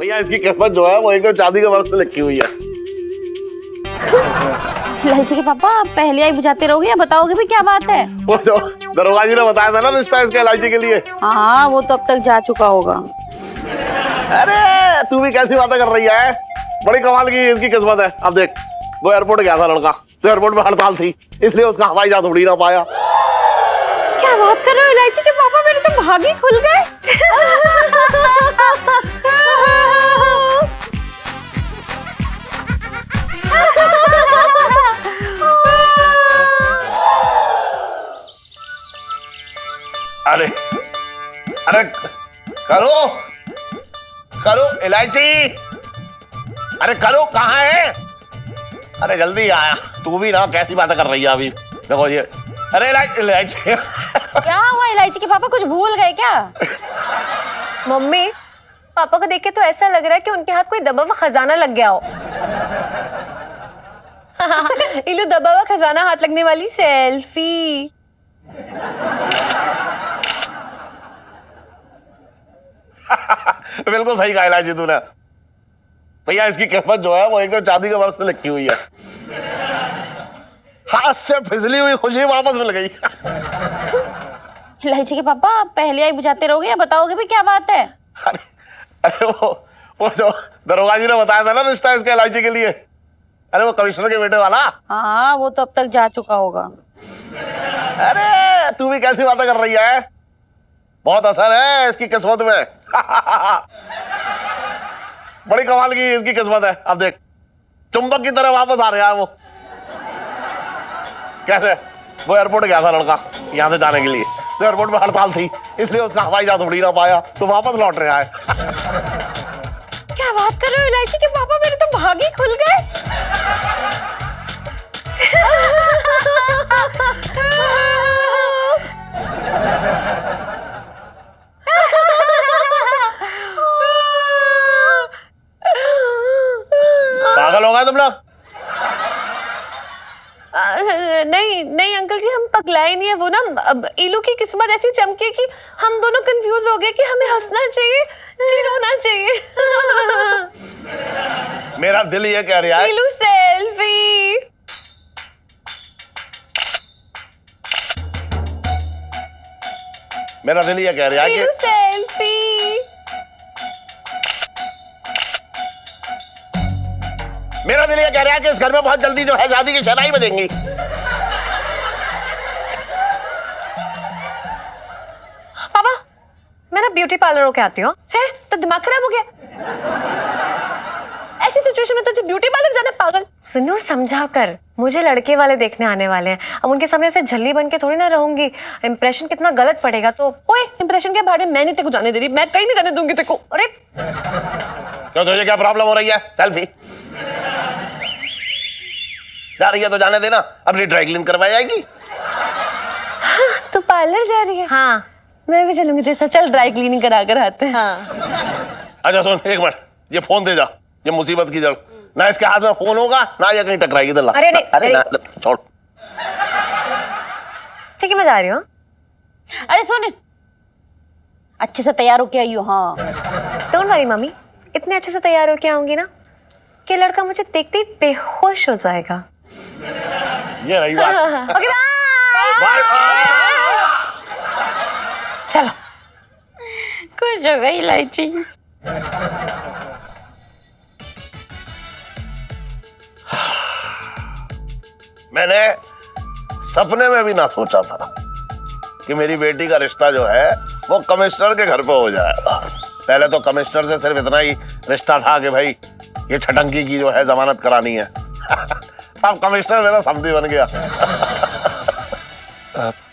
भैया इसकी किस्मत जो है वो एकदम चांदी के बर्फ से लिखी हुई है। इलायची के पापा पहले ही बुझाते रहोगे या बताओगे भी क्या बात है? वो जो दरोगा जी ने बताया था ना रिश्ता इसके इलायची के लिए। हाँ वो तो अब तक जा चुका होगा। अरे तू भी कैसी बातें कर रही है, बड़ी कमाल की इसकी किस्मत है। अब देख वो एयरपोर्ट गया था लड़का, तो एयरपोर्ट में हड़ताल थी इसलिए उसका हवाई जहाज उड़ ही ना पाया। क्या बात कर रहे हो इलायची के पापा, मेरे तो भाग ही खुल गए। अरे अरे करो करो इलायची, अरे करो कहाँ है? अरे जल्दी आया, तू भी ना कैसी बातें कर रही है अभी। देखो ये, अरे इलायची क्या हुआ इलायची के पापा, कुछ भूल गए क्या? मम्मी पापा को देख के तो ऐसा लग रहा है कि उनके हाथ कोई दबा हुआ खजाना लग गया हो। इलू दबा हुआ खजाना हाथ लगने वाली सेल्फी। बिल्कुल सही कहा इलायची तूने। भैया इसकी किस्मत जो है वो एकदम चांदी के बर्फ से लिखी हुई है। हाथ से फिसली हुई खुशी वापस मिल गई। इलायची के पापा पहले ही बुझाते रहोगे या बताओगे भी क्या बात है? अरे अरे वो जो दरोगा जी ने बताया था ना रिश्ता इसके इलायची के लिए, अरे वो कमिश्नर के बेटे वाला। हाँ वो तो अब तक जा चुका होगा। अरे तू भी कैसी बातें कर रही है, बहुत असर है इसकी किस्मत में। बड़ी कमाल की इसकी किस्मत है। अब देख चुंबक की तरह वापस आ रहा है वो। कैसे? वो एयरपोर्ट गया था लड़का यहाँ से जाने के लिए, तो एयरपोर्ट में हड़ताल थी इसलिए उसका हवाई जहाज उड़ ही ना पाया, तो वापस लौट रहा है। क्या बात कर रहे हो इलायची के पापा, मेरे तो भाग ही खुल गए। पागल हो गए तुम लोग? नहीं नहीं अंकल जी, हम पगलाए नहीं है। वो ना अब इलू की किस्मत ऐसी चमकी कि हम दोनों कंफ्यूज हो गए कि हमें हंसना चाहिए कि रोना चाहिए। मेरा दिल ये कह रहा है इलू सेल्फी। मेरा दिल ये कह रहा है इलू कि सेल्फी। मेरा दिल ये कह रहा है कि इस घर में बहुत जल्दी जो है शादी की शहनाई बजेंगी। पापा मैं ना ब्यूटी पार्लर होके आती हूँ। है तो दिमाग खराब हो गया? ऐसी सिचुएशन में तो जो ब्यूटी पार्लर जाना पागल। सुनो समझा कर, मुझे लड़के वाले देखने आने वाले हैं। अब उनके सामने ऐसे झल्ली बन के थोड़ी ना रहूंगी, इंप्रेशन कितना गलत पड़ेगा। तो ओए इंप्रेशन के बारे में मैं नहीं तेको जाने दे रही, मैं कहीं नहीं जाने दूंगी तेको। अरे क्यों, तुझे क्या प्रॉब्लम हो रही है? सेल्फी जा रही है तो जाने देना, अपनी ड्राई क्लीन करवाई जाएगी। तू पार्लर जा रही है? हाँ मैं भी चलूंगी तेरे साथ। चल ड्राई क्लीनिंग करा कर आते हैं। हाँ। अच्छा सुन एक मिनट, ये फोन दे जा, ये मुसीबत की जड़। ना इसके हाथ में फोन होगा ना ये कहीं टकराएगी। दल्ला अरे नहीं, अरे ना छोड़। ठीक है मैं जा रही हूँ। अरे सुन, अच्छे से तैयार होके आई हो। हाँ डोंट वरी मम्मी, इतने अच्छे से तैयार होके आऊंगी ना कि लड़का मुझे देखते ही बेहोश हो जाएगा। ये रही बात। Okay bye. चलो। खुश हो गई इलायची। मैंने सपने में भी ना सोचा था कि मेरी बेटी का रिश्ता जो है वो कमिश्नर के घर पे हो जाएगा। पहले तो कमिश्नर से सिर्फ इतना ही रिश्ता था कि भाई ये छटंकी की जो है जमानत करानी है। अब कमिश्नर मेरा समधी बन गया।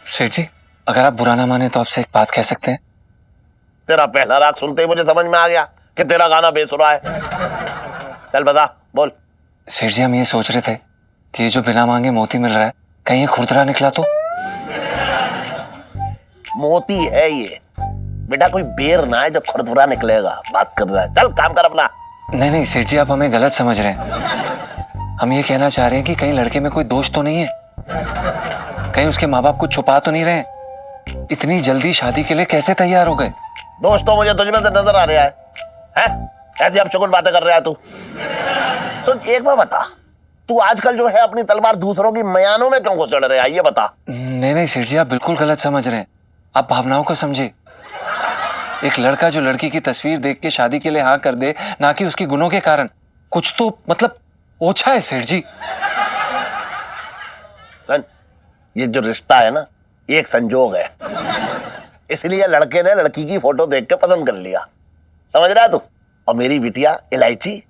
सेठ जी अगर आप बुरा ना माने तो आपसे एक बात कह सकते हैं? तेरा पहला राग सुनते ही मुझे समझ में आ गया कि तेरा गाना बेसुरा है। चल बता बोल। सेठ जी हम ये सोच रहे थे कि ये जो बिना मांगे मोती मिल रहा है कहीं ये खुरदरा निकला तो? मोती है ये बेटा, कोई बेर ना है जो खुरदुरा निकलेगा। बात कर रहा है, चल काम कर अपना। नहीं नहीं सेठ जी आप हमें गलत समझ रहे हैं। हम ये कहना चाह रहे हैं कि कहीं लड़के में कोई दोष तो नहीं है, कहीं उसके माँ बाप कुछ छुपा तो नहीं रहे? इतनी जल्दी शादी के लिए कैसे तैयार हो गए? दोस्त तो मुझे तुझ में से नजर आ रहा है? ऐसी अपशगुन बातें कर रहा है तू। सुन एक बार बता, तू आजकल जो है अपनी तलवार दूसरों की मयानों में क्यों घुसड़ रहा है, ये बता। नहीं सेठ जी, आप बिल्कुल गलत समझ रहे हैं। आप भावनाओं को समझे। एक लड़का जो लड़की की तस्वीर देख के शादी के लिए हाँ कर दे, ना कि उसके गुणों के कारण, कुछ तो मतलब ओछा है सेठ जी। ये जो रिश्ता है ना, ये एक संजोग है, इसलिए लड़के ने लड़की की फोटो देख के पसंद कर लिया, समझ रहा है तू। और मेरी बिटिया इलायची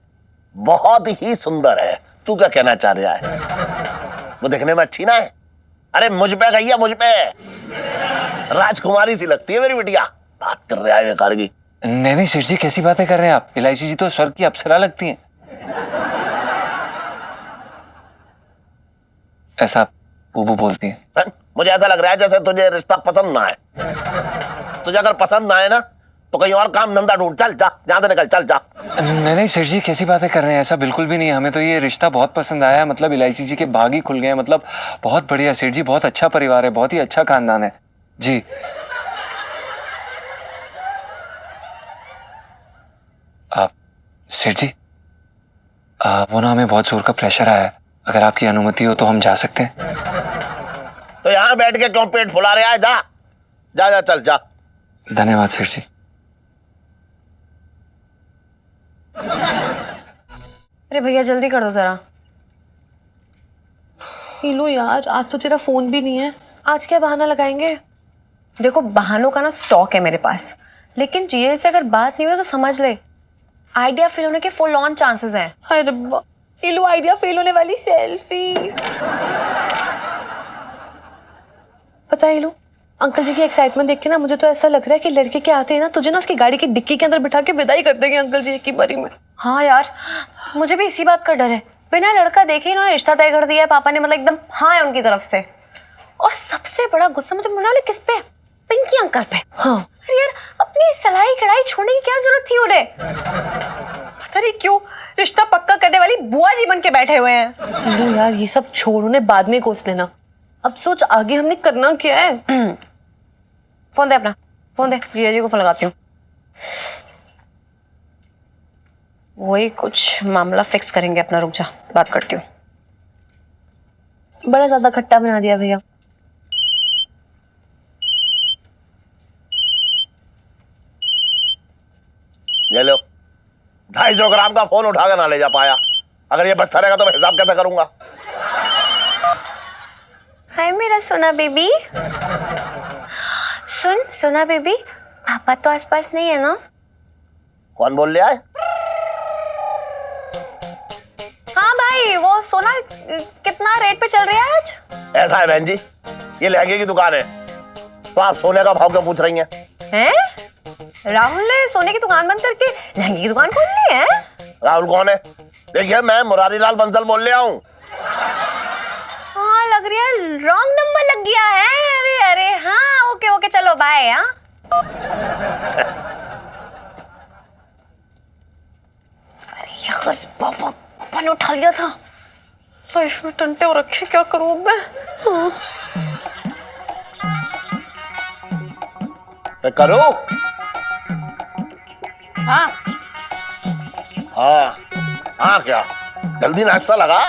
बहुत ही सुंदर है। तू क्या कहना चाह रहा है? वो देखने में अच्छी ना है? अरे मुझ पे गई है, मुझ पे राजकुमारी सी लगती है मेरी बिटिया। बात कर रहा है बेकार की। नहीं सेठ जी, कैसी बातें कर रहे हैं आप? इलायची जी तो स्वर्ग की अप्सरा लगती हैं। ऐसा बूबू बोलती हैं। मुझे ऐसा लग रहा है जैसे तुझे रिश्ता पसंद ना आए। तुझे अगर पसंद ना आए ना तो कहीं और काम धंधा ढूंढ, चल जा, जहां से निकल, चल जा। नहीं सेठ जी, कैसी बातें कर रहे हैं? ऐसा बिल्कुल भी नहीं है। हमें तो ये रिश्ता बहुत पसंद आया। मतलब इलायची जी के भाग ही खुल गए। मतलब बहुत बढ़िया सेठ जी, बहुत अच्छा परिवार है, बहुत ही अच्छा खानदान है जी। आप सेठ जी, वो ना हमें बहुत जोर का प्रेशर आया है। अगर आपकी अनुमति हो तो हम जा सकते हैं। तो यहाँ बैठ के क्यों पेट फुला रहा है? जा जा जा, चल जा। धन्यवाद सेठ जी। अरे भैया जल्दी कर दो जरा। लो यार, आज तो तेरा फोन भी नहीं है। आज क्या बहाना लगाएंगे? देखो बहानों का ना स्टॉक है मेरे पास, लेकिन जीए से अगर बात नहीं हुई तो समझ ले आइडिया फेल होने के फुल ऑन चांसेस हैं। हाय रब्बा, ये लो आइडिया फेल होने वाली सेल्फी। पता है लो, अंकल जी की एक्साइटमेंट देख के ना मुझे तो ऐसा लग रहा है कि लड़के के आते हैं ना तुझे ना उसकी गाड़ी की डिक्की के अंदर बिठा के विदाई कर देंगे अंकल जी एक ही बारी में। हाँ यार, मुझे भी इसी बात का डर है। बिना लड़का देखे इन्होंने रिश्ता तय कर दिया है पापा ने, मतलब एकदम हाँ है उनकी तरफ से। और सबसे बड़ा गुस्सा मुझे मनाने किस पे? पिंकी अंकल पे। हाँ अरे यार, अपनी सलाई कढ़ाई छोड़ने की क्या जरूरत थी उन्हें? पता नहीं क्यों रिश्ता पक्का करने वाली बुआ जी बन के बैठे हुए हैं। लो यार ये सब छोड़, उन्हें बाद में कोस लेना। अब सोच आगे हमने करना क्या है। फोन दे अपना, फोन दे, जीजा जी को फोन लगाती हूँ। वही कुछ मामला फिक्स करेंगे अपना, रुक जा बात करती हूँ। बड़ा ज्यादा खट्टा बना दिया भैया। ये लो, 250 ग्राम का फोन उठा कर ना ले जा पाया। अगर ये बचता रहेगा तो मैं हिसाब कैसे करूंगा? हाय मेरा सोना बेबी। सुन सोना बेबी, पापा तो आसपास नहीं है ना? कौन बोल रहा है? हाँ भाई, वो सोना कितना रेट पे चल रही है आज? ऐसा है बहन जी, ये लहंगे की दुकान है, तो आप सोने का भाव क्यों पूछ रही हैं? हैं? राहुल ने सोने की दुकान बंद करके लहंगे की दुकान खोल ली है? राहुल कौन है? देखिए मैं मुरारी लाल बंसल बोल रहा हूँ। हाँ लग रही है रॉन्ग नंबर लग गया है। अरे अरे हाँ, ओके ओके चलो बाय। हाँ अरे यार पापा ने उठा लिया था। लाइफ में टंटे हो रखे, क्या करूँ मैं? करो। हाँ हाँ हाँ, क्या जल्दी नाश्ता लगा?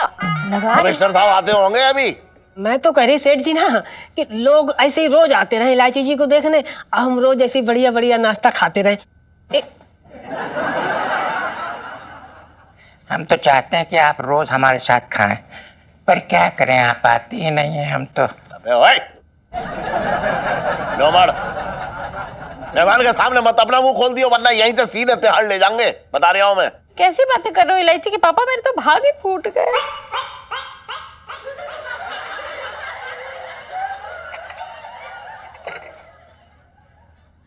कमिश्नर साहब आते होंगे अभी। मैं तो कह रही सेठ जी ना कि लोग ऐसे ही रोज आते रहे इलायची जी को देखने, हम रोज ऐसे बढ़िया बढ़िया नाश्ता खाते रहे। हम तो चाहते हैं कि आप रोज हमारे साथ खाएं, पर क्या करें आप आते ही नहीं है। हम तो मेहमान के सामने मत अपना मुंह खोल दियो, वरना यहीं से सीधे तिहाड़ ले जाएंगे, बता रहा हूं मैं। कैसी बातें कर रहे हो इलायची के पापा, मेरे तो भाग ही फूट गए।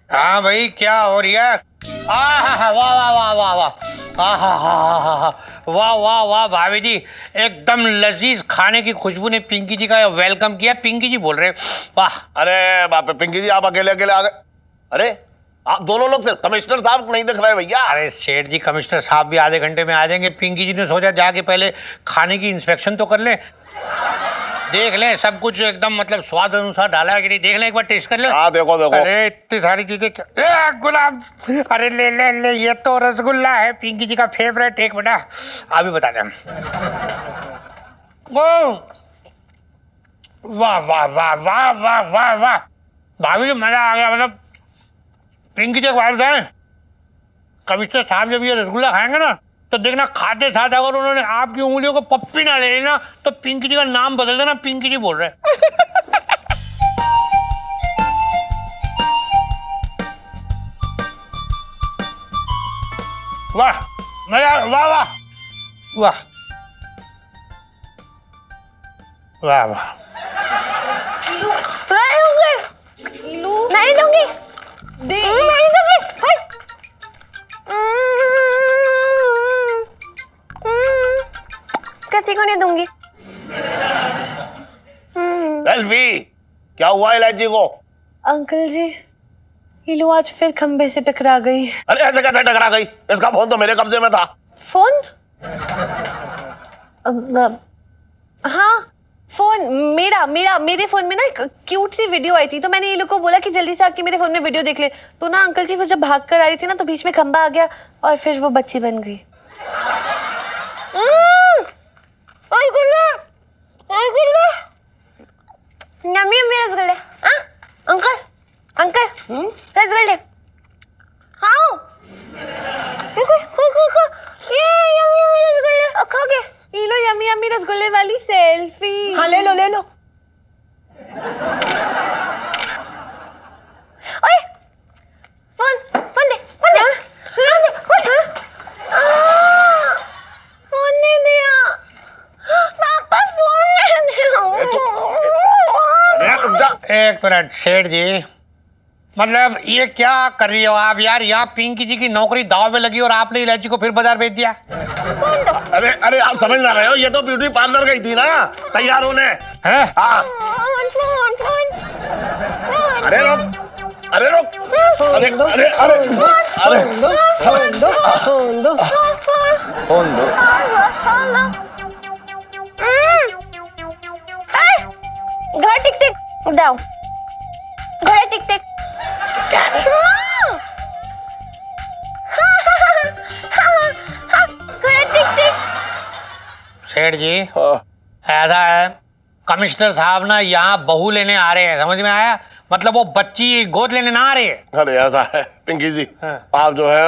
हाँ भाई क्या हो रही है? वाह वाह वाह वाह वाह वाह वाह वाह भाभी जी, एकदम लजीज खाने की खुशबू ने पिंकी जी का वेलकम किया। पिंकी जी बोल रहे हैं, वाह। अरे बाप रे, पिंकी जी आप अकेले अकेले आ गए? अरे आप दोनों लोग से, कमिश्नर साहब नहीं दिख रहे भैया। अरे सेठ जी, कमिश्नर साहब भी आधे घंटे में आ जाएंगे। पिंकी जी ने सोचा जाके पहले खाने की इंस्पेक्शन तो कर ले। देख लें सब कुछ एकदम मतलब स्वाद अनुसार डाला है कि नहीं, देख लें एक बार टेस्ट कर ले। हाँ देखो देखो। अरे इतनी सारी चीजें क्या गुलाब, अरे ले ले ले, ये तो रसगुल्ला है पिंकी जी का फेवरेट। एक मिनट अभी बता दें। ओ वाह वाह वाह वाह वाह वाह वाह भाभी जी मजा आ गया। मतलब पिंकी जी एक बात बताएं, कमिश्नर साहब जब ये रसगुल्ला खाएंगे ना तो देखना खाते साथ अगर उन्होंने आपकी उंगलियों को पप्पी ना ले ली ना तो पिंकी जी का नाम बदल देना, पिंकी जी बोल रहे हैं। वाह मजा, वाह वाह वाह वाह वाह। नहीं दूंगी, नहीं दूंगी। किसी को नहीं दूंगी। सेल्फी, क्या हुआ इलायची को? अंकल जी हीलू आज फिर खंबे से टकरा गई। अरे ऐसे कैसे टकरा गई? इसका फोन तो मेरे कब्जे में था। फोन? हाँ फोन मेरा मेरा मेरे फोन में ना एक क्यूट सी वीडियो आई थी, तो मैंने ये लोग को बोला कि जल्दी से आके मेरे फोन में वीडियो देख ले। तो ना अंकल जी वो जब भाग कर आ रही थी ना तो बीच में खंबा आ गया और फिर वो बच्ची बन गई। यम्मी यम्मी रसगुल्ले। हाँ अंकल अंकल रसगुल्ले। हाँ ये यम्मी यम्मी रसगुल्ले खाओगे? ये लो यम्मी यम्मी रसगुल्ले वाली सेल्फी। हाँ ले लो ले लो। ओए फोन फोन दे फोन दे फोन नहीं दिया पापा, फोन नहीं दिया। अरे रुक जा। एक मिनट सेठ जी, मतलब ये क्या कर रही हो आप यार? यहाँ पिंकी जी की नौकरी दाव में लगी और आपने इलायची को फिर बाजार भेज दिया। अरे अरे आप समझ ना रहे हो, ये तो ब्यूटी पार्लर गई थी ना तैयार होने। हैं? हाँ अरे रुक, अरे रुक, अरे अरे अरे अरे फोन दो फोन दो। फोन दो। घर टिक टिक दाओ, घर टिक टिक। सेठ जी हाँ। ऐसा है, कमिश्नर साहब ना यहाँ बहू लेने आ रहे हैं, समझ में आया? मतलब वो बच्ची गोद लेने ना आ रही है। अरे ऐसा है पिंकी जी, हाँ। आप जो है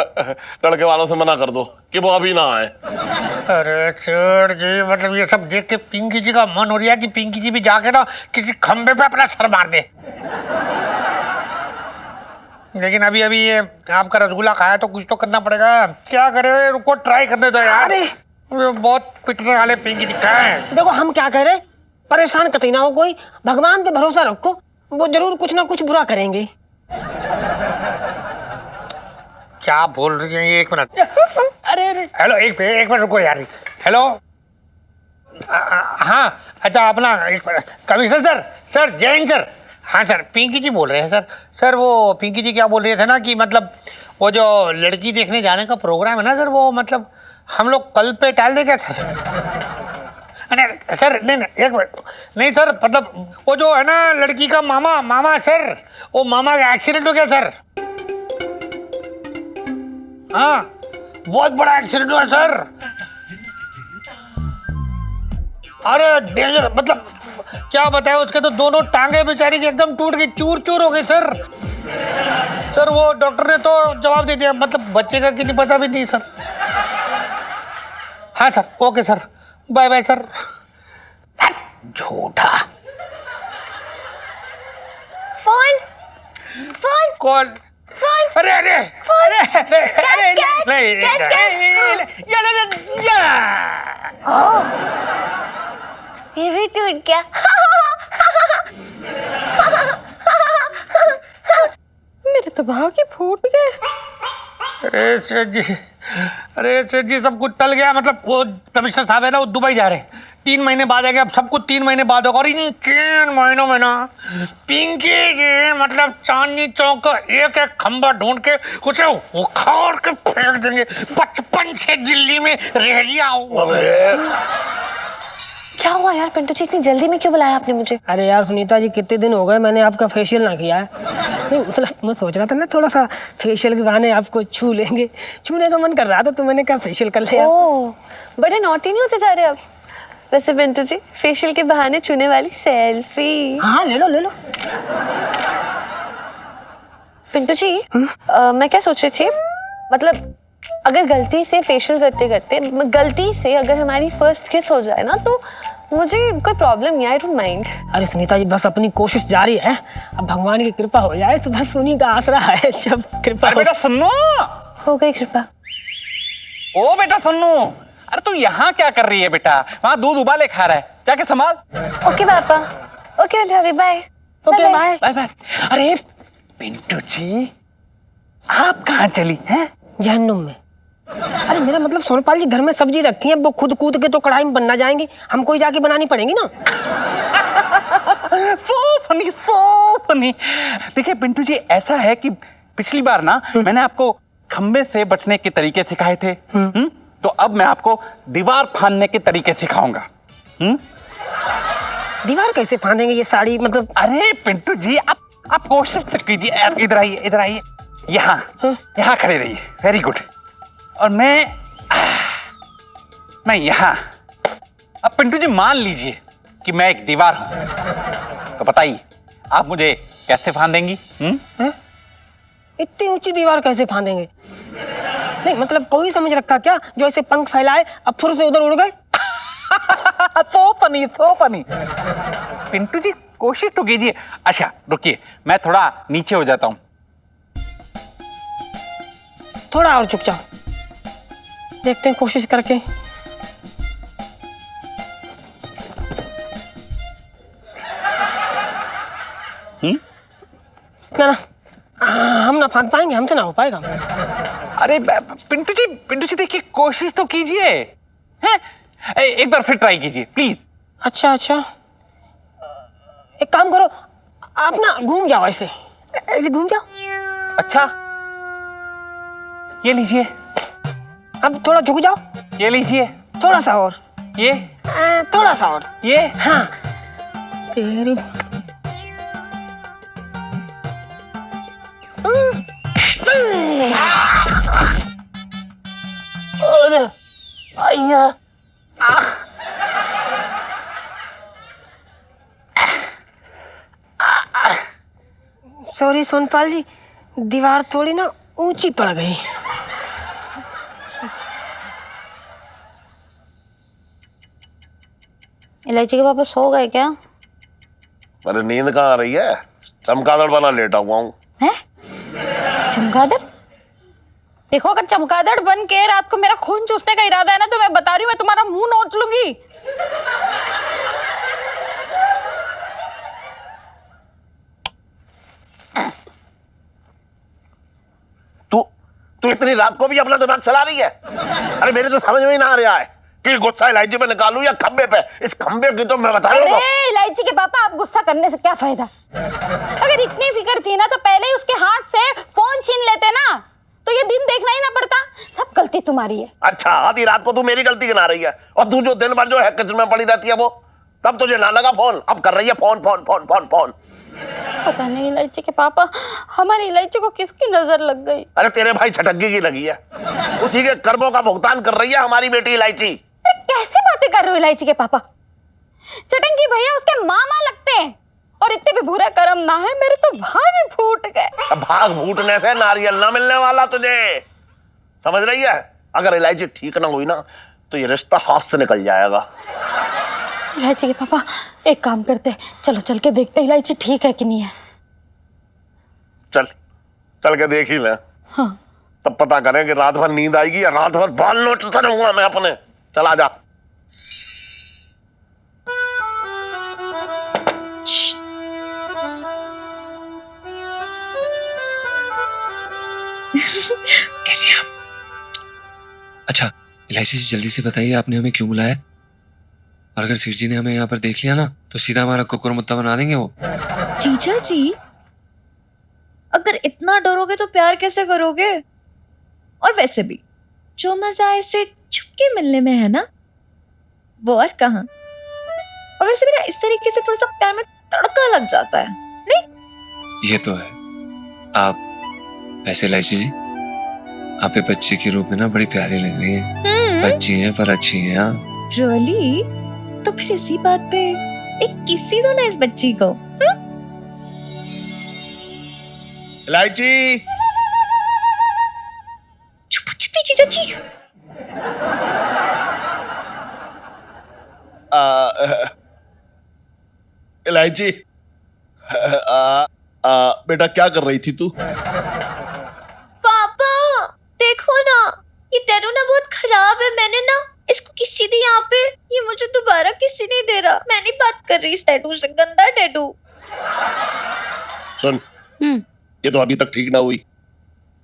लड़के वालों से मना कर दो कि वो अभी ना आए। अरे सेठ जी, मतलब ये सब देख के पिंकी जी का मन हो रहा है कि पिंकी जी भी जाके ना किसी खंबे पे अपना सर मार दे। लेकिन अभी अभी ये आपका रसगुल्ला खाया तो कुछ तो करना पड़ेगा। क्या करे, रुको ट्राई करने दो यार। अरे ये बहुत पिटने वाले पिंकी जी क्या है। देखो हम क्या कह रहे, परेशान कतई ना हो कोई, भगवान पे भरोसा रखो, वो जरूर कुछ ना कुछ बुरा करेंगे। क्या बोल रही है ये? एक मिनट। अरे अरे हेलो एक मिनट रुको यार। हेलो हाँ अच्छा अपना एक minute, commissioner sir, sir Jain sir. हाँ सर पिंकी जी बोल रहे हैं सर। सर वो पिंकी जी क्या बोल रहे थे ना कि मतलब वो जो लड़की देखने जाने का प्रोग्राम है ना सर, वो मतलब हम लोग कल पे टाल दे क्या सर? नहीं सर, नहीं नहीं एक मिनट, नहीं सर मतलब वो जो है ना लड़की का मामा सर, वो मामा का एक्सीडेंट हो गया सर। हाँ बहुत बड़ा एक्सीडेंट हुआ सर। अरे डेंजर, मतलब क्या बताया, उसके तो दोनों टांगे बेचारी की एकदम टूट गई, चूर चूर हो गई सर। सर वो डॉक्टर ने तो जवाब दे दिया, मतलब बच्चे का कि नहीं पता भी नहीं सर। हाँ sir okay sir, bye bye sir. झूठा फोन फोन कॉल। फोन अरे अरे फोन अरे कैच नहीं ये भी टूट गया। मेरे तो भाव के फूट गए। अरे सेठ जी सब कुछ टल गया। मतलब वो कमिश्नर साहब है ना, वो दुबई जा रहे हैं, 3 महीने बाद आएंगे। अब सब कुछ 3 महीने बाद होगा। और इन 3 महीनों में ना पिंकी जी मतलब चांदनी चौक का एक एक खंबा ढूंढ के उसे उखाड़ के फेंक देंगे। बचपन से दिल्ली में रह लिया हूँ। क्या हुआ यार पिंटू जी, इतनी जल्दी में क्यों बुलाया आपने मुझे? अरे यार सुनीता जी, कितने दिन हो गए मैंने आपका फेशियल ना किया है। नहीं मतलब मैं सोच रहा था ना थोड़ा सा फेशियल के बहाने आपको छू लेंगे, छूने का मन कर रहा था तो मैंने कहा फेशियल कर लिया। ओह, बड़े नॉटी नहीं होते जा रहे अब। वैसे पिंटू जी, फेशियल के बहाने छूने वाली सेल्फी। हाँ ले लो ले लो। पिंटू जी, मैं क्या सोच रही थी, मतलब अगर गलती से फेशियल करते करते गलती से अगर हमारी फर्स्ट किस हो जाए ना, तो मुझे कोई प्रॉब्लम नहीं, आई डोंट माइंड। अरे सुनीता जी, बस अपनी कोशिश जारी है, अब भगवान की कृपा हो जाए तो बस उन्हीं का आसरा है। जब कृपा अरे बेटा सुनो, हो गई कृपा। ओ बेटा सुनो, अरे तू यहाँ क्या कर रही है बेटा? वहाँ दूध उबाले खा रहा है, जाके संभाल। ओके पापा, ओके भाभी, bye. Okay bye bye bye. अरे पिंटू जी, आप कहाँ चली हैं? जहन्नुम में। अरे मेरा मतलब सोनपाल जी, घर में सब्जी रखी है, वो खुद कूद के तो कढ़ाई में बनना जाएंगी, हमको ही जाके बनानी पड़ेंगी ना। So funny. देखिए पिंटू जी, ऐसा है कि पिछली बार ना मैंने आपको खंबे से बचने के तरीके सिखाए थे, तो अब मैं आपको दीवार फांदने के तरीके सिखाऊंगा। दीवार कैसे फांदेंगे ये साड़ी मतलब? अरे पिंटू जी, आप कोशिश तो कीजिए। आप इधर आइए, इधर आइए, यहाँ खड़े रहिए। Very good. और मैं यहाँ। अब पिंटू जी मान लीजिए कि मैं एक दीवार हूं, तो बताइए आप मुझे कैसे फांदेंगी? इतनी ऊंची दीवार कैसे फांदेंगे? नहीं मतलब कोई समझ रखा क्या जो ऐसे पंख फैलाए अब फुर से उधर उड़ गए? So funny. पिंटू जी कोशिश तो कीजिए। अच्छा रुकिए, मैं थोड़ा नीचे हो जाता हूं। थोड़ा और झुक जाओ, देखते हैं कोशिश करके। ना हम ना फांद पाएंगे, हमसे ना हो पाएगा। अरे पिंटू जी देखिए, कोशिश तो कीजिए। हैं? एक बार फिर ट्राई कीजिए प्लीज। अच्छा एक काम करो, आप ना घूम जाओ, ऐसे घूम जाओ। अच्छा ये लीजिए, अब थोड़ा झुक जाओ, ये लीजिए, थोड़ा सा और, ये थोड़ा सा और, ये। हाँ तेरी सॉरी सोनपाल जी, दीवार थोड़ी ना ऊंची पड़ गई। इलायची के पापा सो गए क्या? अरे नींद कहाँ आ रही है, चमगादड़ बना लेटा हुआ हूँ। हैं? चमगादड़? देखो, अगर चमगादड़ बन के रात को मेरा खून चूसने का इरादा है ना, तो मैं बता रही हूँ, मैं तुम्हारा मुंह नोच लूंगी। तू इतनी रात को भी अपना दिमाग चला रही है? अरे मेरे तो समझ में ही ना आ रहा है कि गुस्सा इलायची पे निकालूं या खंबे पे। इस खंबे की तो मैं बता रहा हूं। अरे इलायची के पापा, आप गुस्सा करने से क्या फायदा? अगर इतनी फिक्र थी ना, तो पहले ही उसके हाथ से फोन छीन लेते ना, तो ये दिन देखना ही ना पड़ता। सब गलती तुम्हारी है। अच्छा, आधी रात को तू मेरी गलती गिना रही है, और तू जो दिन भर जो है किचन में पड़ी रहती है, वो तब तुझे ना लगा फोन, अब कर रही है phone phone phone phone phone. पता नहीं इलायची के पापा, हमारी इलायची को किसकी नजर लग गई? अरे तेरे भाई छटक्की की लगी है, उसी के कर्मों का भुगतान कर रही है हमारी बेटी इलायची। कैसे बातें कर रहे हो इलायची के पापा? चटंकी भैया उसके मामा लगते हैं, और इतने भी बुरा कर्म ना है, मेरे तो भाग ही फूट गए। अब भाग फूटने से नारियल ना मिलने वाला तुझे, समझ रही है? अगर इलायची ठीक ना हुई ना, तो ये रिश्ता हाथ से निकल जाएगा। इलायची के पापा, एक काम करते, चलो चल के देखते इलायची ठीक है कि नहीं है। चल के देख ही ले। हाँ। तब पता करें कि रात भर नींद आएगी या रात भर बाल नोचता रहूंगा मैं अपने। चला जा। कैसी आप? अच्छा इलायची जी, जल्दी से बताइए आपने हमें क्यों बुलाया? और अगर सेठ जी ने हमें यहाँ पर देख लिया ना, तो सीधा हमारा कुकुर मुत्ता बना देंगे वो। जीजा जी, अगर इतना डरोगे तो प्यार कैसे करोगे? और वैसे भी जो मजा ऐसे छुपके मिलने में है ना, वो और कहाँ। और वैसे भी ना इस तरीके से थोड़ा सा प्यार में तड़का लग जाता है नहीं? ये तो है। आप वैसे इलायची जी, आप ये बच्चे के रूप में ना बड़ी प्यारी लग रही है। बच्ची हैं पर अच्छी हैं आप। रियली? तो फिर इसी बात पे एक किसी दो ना इस बच्ची को। इलायची, चुप चिती चाची। इलायची, बेटा क्या कर रही थी तू? पापा देखो ना, ये टैटू ना बहुत खराब है। मैंने ना इसको किसी दी यहाँ पे, ये मुझे दोबारा किसी नहीं दे रहा। मैं नहीं बात कर रही इस टैटू से, गंदा टैटू। सुन, ये तो अभी तक ठीक ना हुई।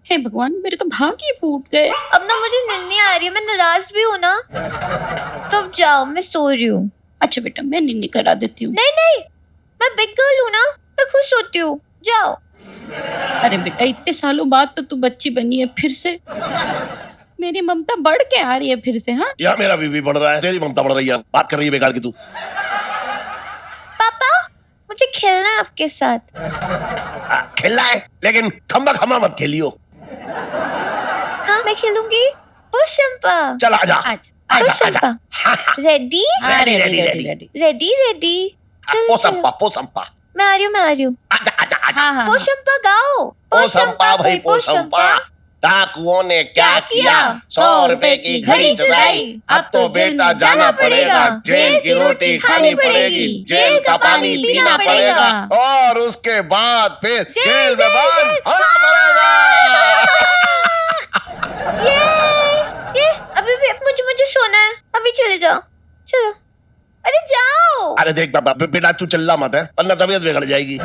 हे भगवान, मेरे तो भाग ही फूट गए। अब ना मुझे नींद नहीं आ रही है, मैं नाराज भी हूँ ना। तो अब जाओ, मैं सो रही हूँ। अच्छा बेटा, मैं नींद करा देती हूँ। नहीं नहीं, मैं बिग गर्ल हूँ ना, मैं खुद सोती हूँ। जाओ। अरे बेटा, इतने सालों बाद तो तू बच्ची बनी है फिर से। मेरी ममता बढ़ के आ रही है फिर से। हाँ, या मेरा बीवी बढ़ रहा है, तेरी ममता बढ़ रही है। बात कर रही है बेकार की तू। पापा मुझे खेलना है आपके साथ। खेलना है, लेकिन खम्बा खम्बा मत खेलियो। हाँ मैं खेलूंगी। ओ शंपा, चल आजा। आज आजा आजा। Ready ready ready ready. Ready ready. पो संपा। मैं आ रही हूँ, मैं आ रही हूँ। आजा आजा आजा। हाँ हाँ। ओ शंपा गाओ। पो संपा भाई पो संपा। डाकुओं ने क्या किया? 100 रुपए की घड़ी चुराई। अब तो बेटा जाना पड़ेगा, जेल की रोटी खानी पड़ेगी, जेल का पानी पीना पड़ेगा, और उसके बाद फिर जेल में बंद होना पड़ेगा। ये अभी भी मुझे सोना है। अभी चले जाओ, चलो। अरे जाओ। अरे देख बाबा, बेटा तू चिल्ला मत है, वरना तबीयत बिगड़ जाएगी।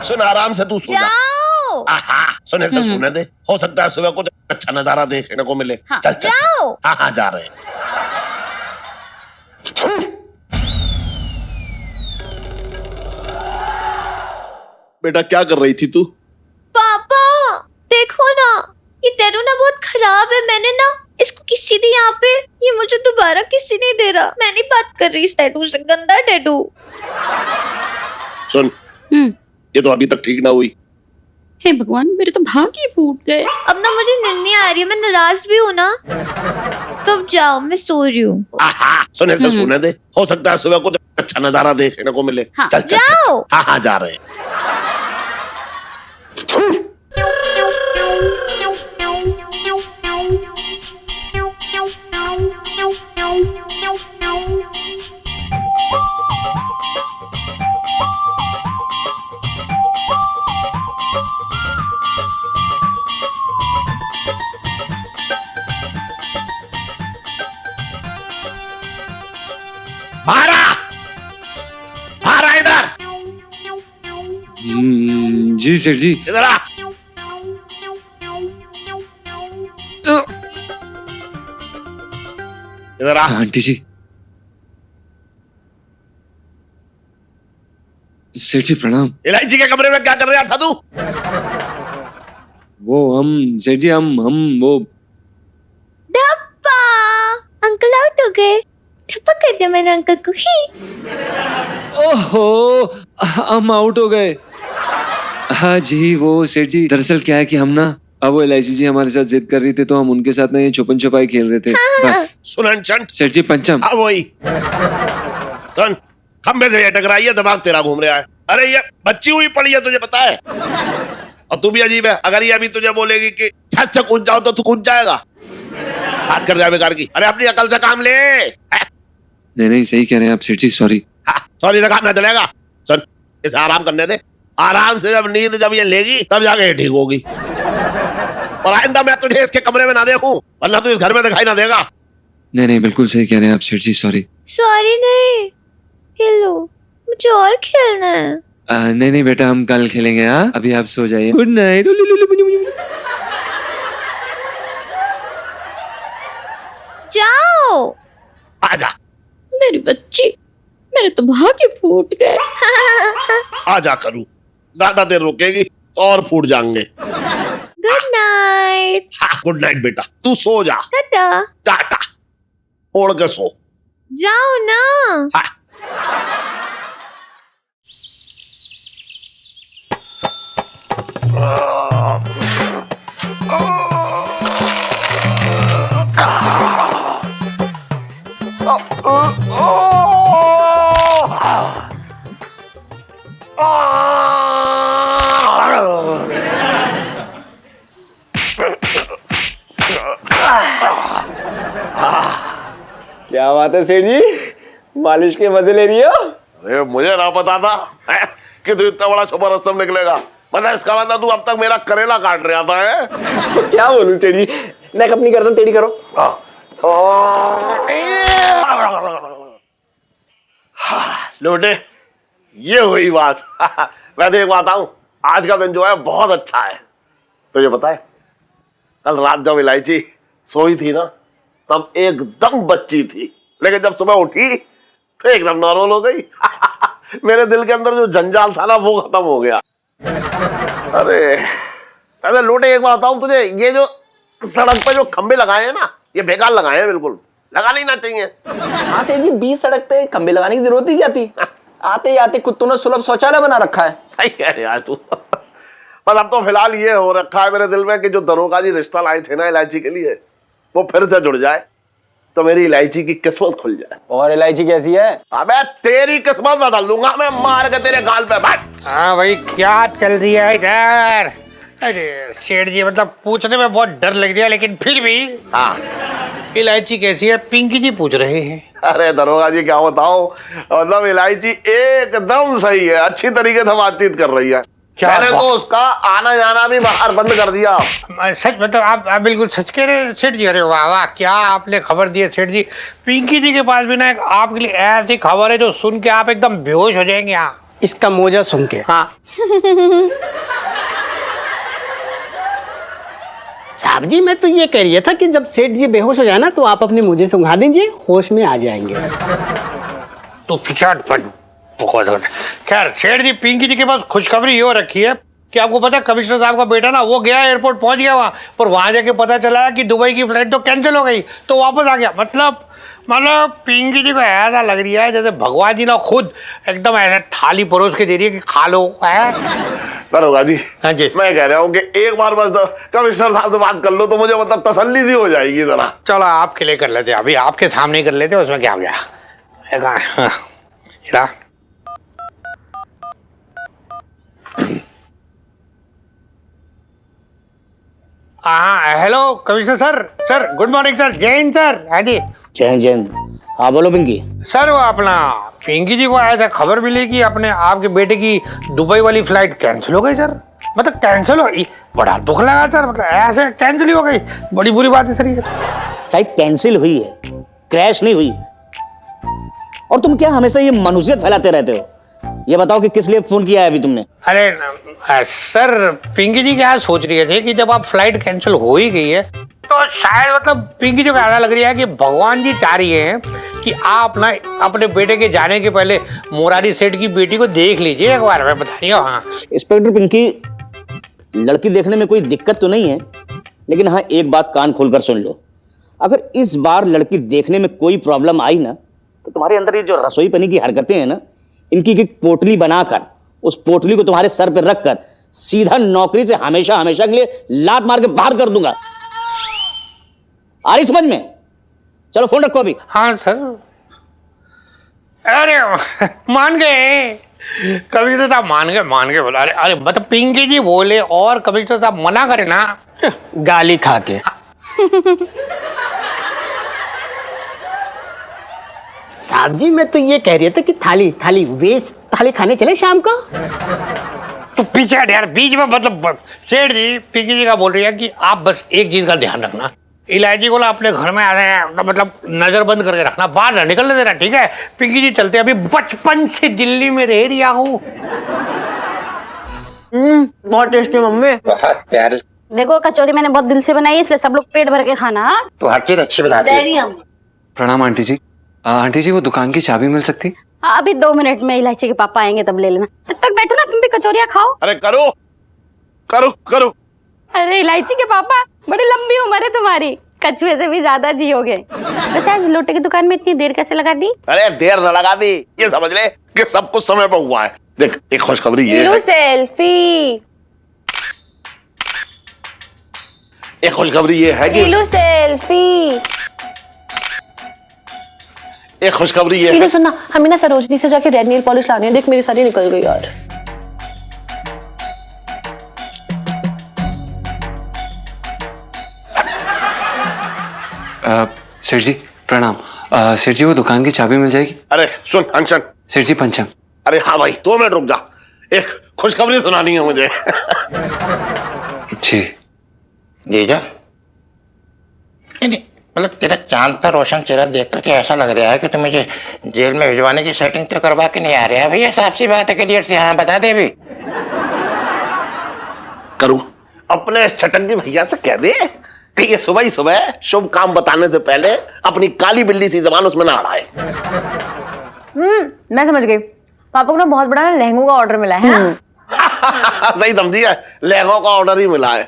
सुन, आराम से तू सो जा। जाओ। आहा, सुने से सुने दे, हो सकता है सुबह कुछ अच्छा नजारा देखने को मिले। हाँ, चल चल जाओ। हाँ हाँ जा रहे हैं। बेटा क्या कर रही थी तू? पापा देखो ना, ये टैटू ना बहुत खराब है। मैंने ना इसको किसी दी यहाँ पे, ये मुझे दोबारा किसी नहीं दे रहा। मैं नहीं बात कर रही इस टैटू से, गंदा टैटू। सुन, ये तो अभी तक ठीक ना हुई। हे भगवान, मेरे तो भाग ही फूट गए। अब ना मुझे नींद नहीं आ रही है, मैं नाराज भी हूँ ना। तो अब जाओ, मैं सो रही हूँ। आहा, सुने से सुने दे, हो सकता है सुबह कुछ अच्छा नजारा देखने को मिले। हाँ, चल चल जाओ। हाँ हाँ जा रहे हैं। भारा भारा इधर जी सेठ जी। इधर आ। इधर आ। आंटी जी, सेठ जी प्रणाम। इलायची के कमरे में क्या कर रहा था तू? वो हम सेठ जी, हम वो धप्पा, अंकल आउट हो गए। धप्पा कर दिया मैंने अंकल को ही। ओहो, हम आउट हो गए। हाँ जी, वो सेठ जी दरअसल क्या है कि हम ना, अब वो इलायची जी हमारे साथ जिद कर रही थी तो हम उनके साथ ना ये छुपन छुपाई खेल रहे थे। बस सुनन चंट। सेठ जी पंचम। हाँ वही। सुन, खंबे से ये टकराई है, दिमाग तेरा घूम रहा है। अरे ये बच्ची हुई पड़ी है, तुझे पता है? और तू भी अजीब है, अगर ये अभी तुझे बोलेगी कि छत से कूद जाओ तो तू कूद जाएगा। बात कर रहा है बेकार की। अरे अपनी अकल से काम ले। नहीं सही कह रहे हैं आप सेठ जी, सॉरी। सॉरी से काम ना चलेगा। सुन, इसे आराम करने दे। आराम से जब नींद जब ये लेगी तब जाके ये ठीक होगी। और आइंदा मैं तुझे इसके कमरे में ना देखूं, वरना तू इस घर में दिखाई ना देगा। नहीं बिल्कुल सही कह रहे हैं आप सेठ जी, सॉरी। सॉरी नहीं, खेलो, मुझे और खेलना है। नहीं बेटा, हम कल खेलेंगे। हाँ, अभी आप सो जाइए। Good night. जाओ। आजा मेरी बच्ची, मेरे तो भाग ही फूट गए। आजा करूं, ज्यादा देर रुकेगी तो और फूट जाएंगे। Good night. हाँ, गुड नाइट बेटा, तू सो जा। टाटा। टाटा, ओढ़ के सो। जाओ ना। हाँ, क्या बात है सेठ जी, मालिश के मजे ले रही हो? अरे मुझे ना पता था हैं, कि तू इतना बड़ा छुपा रस्तम निकलेगा। मतलब इसका मतलब तू अब तक मेरा करेला काट रहा था है? तो क्या बोलूं सेठ जी, नेक अपनी गर्दन टेढ़ी करो। लोटे, ये हुई बात। मैं देख पाता हूँ आज का दिन जो है बहुत अच्छा है। तुझे पता है कल रात जब इलायची सोई थी ना तब एकदम बच्ची थी, लेकिन जब सुबह उठी तो एकदम नॉर्मल हो गई। मेरे दिल के अंदर जो जंजाल था ना वो खत्म हो गया। अरे लोटे, एक बात बताऊं तुझे, ये जो सड़क पे जो खंबे लगाए हैं ना ये बेकार लगाए हैं, बिल्कुल लगा नहीं ना चाहिए। हाँ सेठ जी, बीच सड़क पे खंबे लगाने की जरूरत ही क्या थी? आते ही आते कुत्तों ने सुलभ शौचालय बना रखा है। सही कह रहे यार तू। पर अब तो फिलहाल ये हो रखा है मेरे दिल में कि जो दरोगा जी रिश्ता लाए थे ना इलायची के लिए वो फिर से जुड़ जाए तो मेरी इलायची की किस्मत खुल जाए। और इलायची कैसी है? अबे तेरी किस्मत बदल दूंगा मैं मार के तेरे गाल पे बैठ। हाँ भाई, क्या चल रही है इधर? अरे सेठ जी, मतलब पूछने में बहुत डर लग रहा है, लेकिन फिर भी हाँ, इलायची कैसी है पिंकी जी पूछ रहे हैं। अरे दरोगा जी क्या बताओ, मतलब इलायची एकदम सही है, अच्छी तरीके से बातचीत कर रही है। मैंने तो उसका आना जाना भी बाहर बंद कर दिया। सच, मतलब आप बिल्कुल सच कह रहे हैं सेठ जी। अरे वाह वाह, क्या आपने खबर दी है सेठ जी। पिंकी जी के पास भी ना एक आपके लिए ऐसी खबर है जो सुन के आप एकदम बेहोश हो जाएंगे। हाँ, इसका मोजा सुन के। हाँ साहब जी, मैं तो ये कह रही था कि जब सेठ जी बेहोश हो जाए ना तो आप अपनी मुझे सुंघा दीजिए, होश में आ जाएंगे। तो पिछाड़ फट बहुत। खैर सेठ जी, पिंकी जी के पास खुशखबरी ये हो रखी है कि आपको पता है कमिश्नर साहब का बेटा ना वो गया एयरपोर्ट, पहुंच गया वहाँ, पर वहाँ जाके पता चला कि दुबई की फ्लाइट तो कैंसिल हो गई, तो वापस आ गया। मतलब पिंकी जी को ऐसा लग रही है जैसे भगवान जी ना खुद एकदम ऐसे थाली परोस के दे रही है कि खा लो। दरोगा जी, हाँ जी, मैं कह रहा हूँ कि एक बार बस कमिश्नर साहब से बात कर लो तो मुझे मतलब तसल्ली सी हो जाएगी जरा। चलो आपके लिए कर लेते, अभी आपके सामने ही कर लेते, उसमें क्या हो गया। हाँ hello commissioner sir. Sir good morning sir. जय हिंद सर। हाँ जी, जय हिंद। हाँ बोलो पिंकी। सर वो अपना पिंकी जी को ऐसा खबर मिली कि अपने आपके बेटे की दुबई वाली फ्लाइट कैंसिल हो गई सर। मतलब कैंसिल हो, बड़ा दुख लगा सर, मतलब ऐसे कैंसिल ही हो गई, बड़ी बुरी बात है सर ये। फ्लाइट कैंसिल हुई है, क्रैश नहीं हुई। और तुम क्या हमेशा ये मनुष्यत फैलाते रहते हो? ये बताओ कि किस लिए फोन किया है अभी तुमने? अरे सर, पिंकी जी क्या सोच रही थे कि जब आप फ्लाइट कैंसिल हो ही गई है तो शायद मतलब पिंकी जी को ऐसा लग रही है कि भगवान जी चाह रही हैं कि आप ना अपने बेटे के जाने के पहले मुरारी सेठ की बेटी को देख लीजिए एक बार। मैं बता रही हूँ। हाँ इंस्पेक्टर पिंकी, लड़की देखने में कोई दिक्कत तो नहीं है, लेकिन हाँ एक बात कान खोलकर सुन लो। अगर इस बार लड़की देखने में कोई प्रॉब्लम आई ना तो तुम्हारे अंदर ये जो रसोई पनी की हरकतें हैं ना, इनकी एक पोटली बनाकर उस पोटली को तुम्हारे सर पर रखकर सीधा नौकरी से हमेशा हमेशा के लिए लात मार के बाहर कर दूंगा। आ रही समझ में? चलो फोन रखो अभी। हाँ सर। अरे मान गए कमिश्नर साहब, मान गए बोला। अरे मतलब पिंकी जी बोले और कमिश्नर साहब मना करे ना, गाली खा के। साहब जी, मैं तो ये कह रही था कि थाली वेज थाली खाने चले शाम को। तो पीछे हट यार, बीच में मतलब सेठ जी पिंकी जी का बोल रही है कि आप बस एक चीज का ध्यान रखना, इलायची को ना अपने घर में आ रहे हैं मतलब नजर बंद करके रखना, बाहर ना निकलने देना, ठीक है? पिंकी जी चलते, अभी बचपन से दिल्ली में रह रहा हूँ। बहुत टेस्टी मम्मी। बहुत प्यारी। देखो कचौरी मैंने बहुत दिल से बनाई है, इसलिए सब लोग पेट भर के खाना। हाँ? तो हर चीज अच्छी बनाती है। प्रणाम आंटी जी। आंटी जी वो दुकान की चाबी मिल सकती? हाँ, अभी 2 मिनट में इलायची के पापा आएंगे तब ले लेना। तब तक बैठो ना, तुम भी कचौरियाँ खाओ। अरे करो करो करो। अरे इलायची के पापा, बड़ी लंबी उम्र है तुम्हारी, कछुए से भी ज्यादा जियोगे। वैसे आज लोटे की दुकान में इतनी देर कैसे लगा दी? अरे देर न लगा दी, ये समझ ले कि सब कुछ समय पर हुआ है। देख एक खुशखबरी ये है, सेल्फी, एक खुशखबरी ये है कि सेल्फी। एक खुशखबरी ये है, सुनना, हमें ना सरोजनी से जाके रेड नेल पॉलिश लानी है। देख मेरी सारी निकल गई यार। सेठ जी प्रणाम। सेठ जी वो दुकान की चाबी मिल जाएगी? अरे सुन अंशन। सेठ जी पंचम। अरे हाँ भाई 2 मिनट रुक जा, एक खुशखबरी सुनानी है मुझे। जी जीजा, नहीं मतलब तेरा चांद सा रोशन चेहरा देख करके ऐसा लग रहा है कि तुम मुझे जेल में भिजवाने की सेटिंग तो करवा के नहीं आ रहे हैं भैया। साफ सी बात है, क्लियर से हाँ बता दे अभी। करूं अपने इस छटंगी भैया से कह दे कि ये सुबह ही सुबह शुभ काम बताने से पहले अपनी काली बिल्ली सी जबान उसमें ना अड़ाए। मैं समझ गई। पापा को ना बहुत बड़ा लहंगों का ऑर्डर मिला है ना? सही समझी है, लहंगों का ऑर्डर ही मिला है,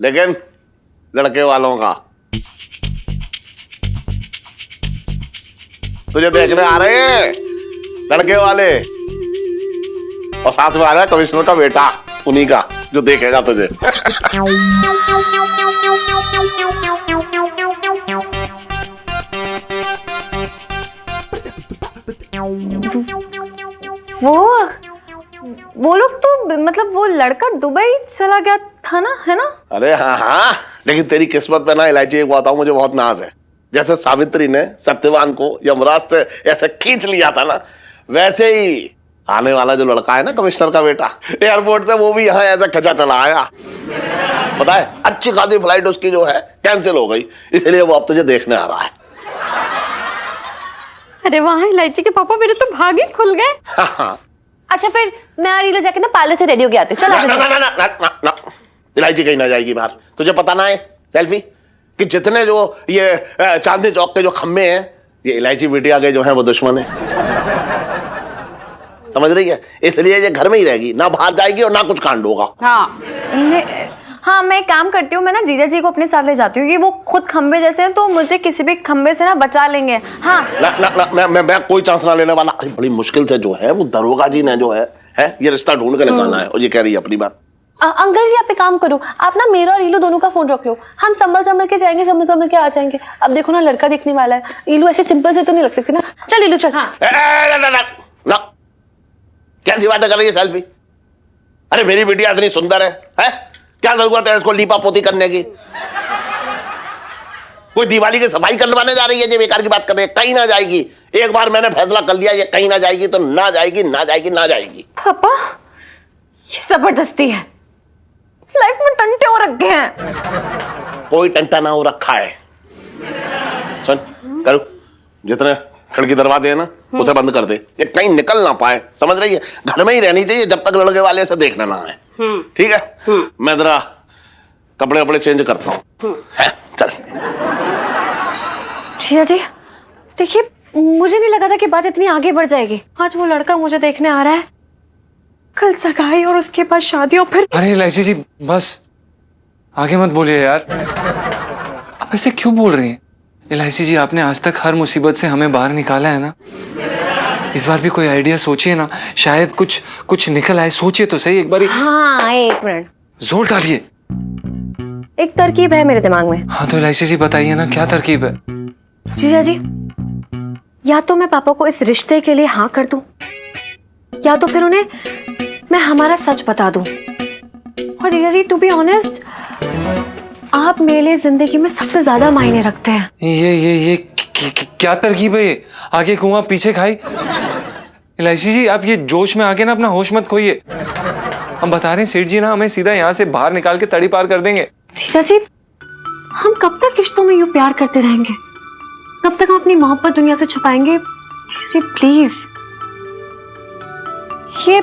लेकिन लड़के वालों का। तुझे देखने आ रहे हैं लड़के वाले, और साथ में आ रहा है कमिश्नर का बेटा, उन्हीं का जो देखेगा तुझे। वो लोग तो मतलब वो लड़का दुबई चला गया था ना, है ना? अरे हाँ हाँ, लेकिन तेरी किस्मत पे ना इलायची एक बताऊं, मुझे बहुत नाज है। जैसे सावित्री ने सत्यवान को यमराज से ऐसे खींच लिया था ना, वैसे ही आने वाला जो लड़का है ना कमिश्नर का बेटा, एयरपोर्ट से वो भी यहाँ ऐसा खचा चला आया। पता है अच्छी खासी फ्लाइट उसकी जो है कैंसिल हो गई, इसलिए वो अब तुझे देखने आ रहा है। अरे वाह, इलायची के पापा मेरे तो भाग ही खुल गए। अच्छा फिर मैं और रीलो जाके ना पार्लर से रेडी होके आते। चलो ना, ना, ना, ना, ना, ना, ना, इलायची कहीं ना जाएगी बाहर। तुझे पता ना है सेल्फी कि जितने जो ये चांदनी चौक के जो खम्बे हैं, ये इलायची बिटिया के जो है वो दुश्मन है, समझ रही है? इसलिए ये घर में ही रहेगी, ना बाहर जाएगी और ना कुछ कांड होगा। हाँ मैं एक काम करती हूँ, मैं ना जीजा जी को अपने साथ ले जाती हूँ, कि वो खुद खंबे जैसे हैं तो मुझे किसी भी खंबे से ना बचा लेंगे। हाँ ना, ना, ना, मैं कोई चांस ना लेने वाला। अरे बड़ी मुश्किल से जो है वो दरोगा जी ने जो है ये रिश्ता ढूंढ के निकालना है, और ये कह रही है अपनी बात। अंकल जी आप एक काम करो, आप ना मेरा और ईलू दोनों का फोन रख लो, हम संभल के जाएंगे, संभल के आ जाएंगे। अब देखो ना लड़का दिखने वाला है, ईलू ऐसे सिंपल से तो नहीं लग सकती ना। चल ईलू चल। हाँ ना कैसी बातें कर रही है सेल्फी? अरे मेरी बिटिया इतनी सुंदर है? क्या जरूरत है इसको लीपा पोती करने की? कोई दिवाली की सफाई करवाने जा रही है, ये बेकार की बात कर रही है। कहीं ना जाएगी, एक बार मैंने फैसला कर लिया, ये कहीं ना जाएगी तो ना जाएगी, ना जाएगी, ना जाएगी। पापा ये जबरदस्ती है, लाइफ में टंटे हो रखे हैं। कोई टंटा ना हो रखा है। सुन करो, जितने खिड़की दरवाजे हैं ना उसे बंद कर दे, ये कहीं निकल ना पाए, समझ रही है? घर में ही रहनी चाहिए जब तक लड़के वाले से देखना ना है, ठीक है? मैं जरा कपड़े वपड़े चेंज करता हूँ। चल जीजा जी देखिए, मुझे नहीं लगा था कि बात इतनी आगे बढ़ जाएगी। आज वो लड़का मुझे देखने आ रहा है, कल सगाई और उसके बाद शादी, और फिर। अरे इलायची जी बस आगे मत बोलिए यार, आप ऐसे क्यों बोल रही हैं? इलायची जी आपने आज तक हर मुसीबत से हमें बाहर निकाला है ना, इस बार भी कोई आइडिया सोचिए ना, शायद कुछ निकल आए। सोचिए तो सही एक बार। हाँ एक मिनट, जोर डालिए। एक तरकीब है मेरे दिमाग में। हाँ तो इलायची जी बताइए ना, क्या तरकीब है? जीजा जी या तो मैं पापा को इस रिश्ते के लिए हाँ कर दूं, या तो फिर उन्हें मैं हमारा सच बता दूं। और जीजा जी टू बी ऑनेस्ट, आप मेरे लिए जिंदगी में सबसे ज्यादा मायने रखते हैं। ये क्या तरकीब है ये? आगे कुआं पीछे खाई। इलायची जी आप ये जोश में आके ना अपना होश मत खोइए। हम बता रहे हैं सेठ जी ना हमें सीधा यहाँ से बाहर निकाल के तड़ी पार कर देंगे। जीजा जी हम कब तक रिश्तों में यूं प्यार करते रहेंगे? कब तक हम अपनी मोहब्बत दुनिया से छुपाएंगे? जीजा जी प्लीज, ये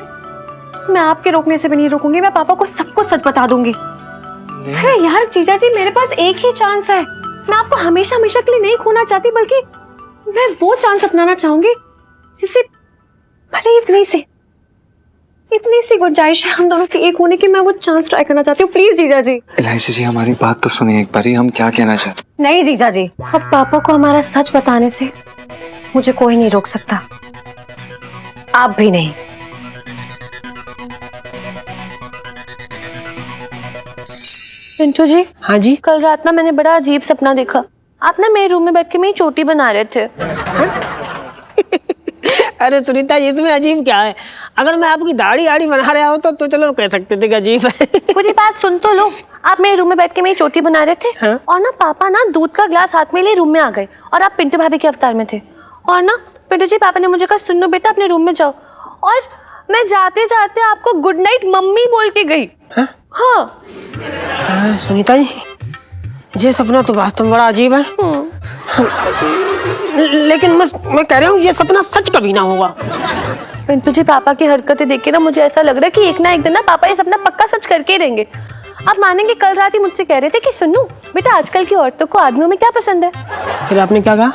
मैं आपके रोकने से भी नहीं रोकूंगी, मैं पापा को सब कुछ सच बता दूंगी। अरे यार जीजा जी मेरे पास एक ही चांस है, मैं आपको हमेशा हमेशा के लिए नहीं खोना चाहती, बल्कि मैं वो चांस अपनाना चाहूंगी जिससे भले इतनी से इतनी सी गुंजाइश है हम दोनों के एक होने की, मैं वो चांस ट्राई करना चाहती हूँ, प्लीज जीजा जी। इलायची जी हमारी बात तो सुनिए एक बारी, हम क्या कहना चाहते। नहीं जीजा जी, अब पापा को हमारा सच बताने से मुझे कोई नहीं रोक सकता, आप भी नहीं। पिंटू जी। हाँ जी। कल रात ना मैंने बड़ा अजीब सपना देखा। आप ना मेरे रूम में बैठ के मेरी चोटी बना रहे थे। अरे सुनीता, इसमें अजीब क्या है? अगर मैं आपकी दाढ़ी आड़ी बना रहा हूँ तो चलो कह सकते थे कि अजीब है। पूरी बात सुन तो लो। आप मेरे रूम में बैठ के मेरी चोटी बना रहे थे। हाँ? और ना पापा ना दूध का ग्लास हाथ में लिए रूम में आ गए और आप पिंटू भाभी के अवतार में थे। और ना पिंटू जी, पापा ने मुझे कहा सुनो बेटा अपने रूम में जाओ, और मैं जाते जाते आपको गुड नाइट मम्मी बोल के गई। हाँ? हाँ। सुनीता जी, ये सपना तो वास्तव में बड़ा अजीब है। लेकिन मैं कह रहा हूँ ये सपना सच कभी ना होगा। पिंटू जी, पापा की हरकतें देख के ना मुझे ऐसा लग रहा है कि एक ना एक दिन ना पापा ये सपना पक्का सच करके ही देंगे। आप मानेंगे, कल रात ही मुझसे कह रहे थे कि सुनो बेटा आजकल की औरतों को आदमियों में क्या पसंद है। फिर आपने क्या कहा?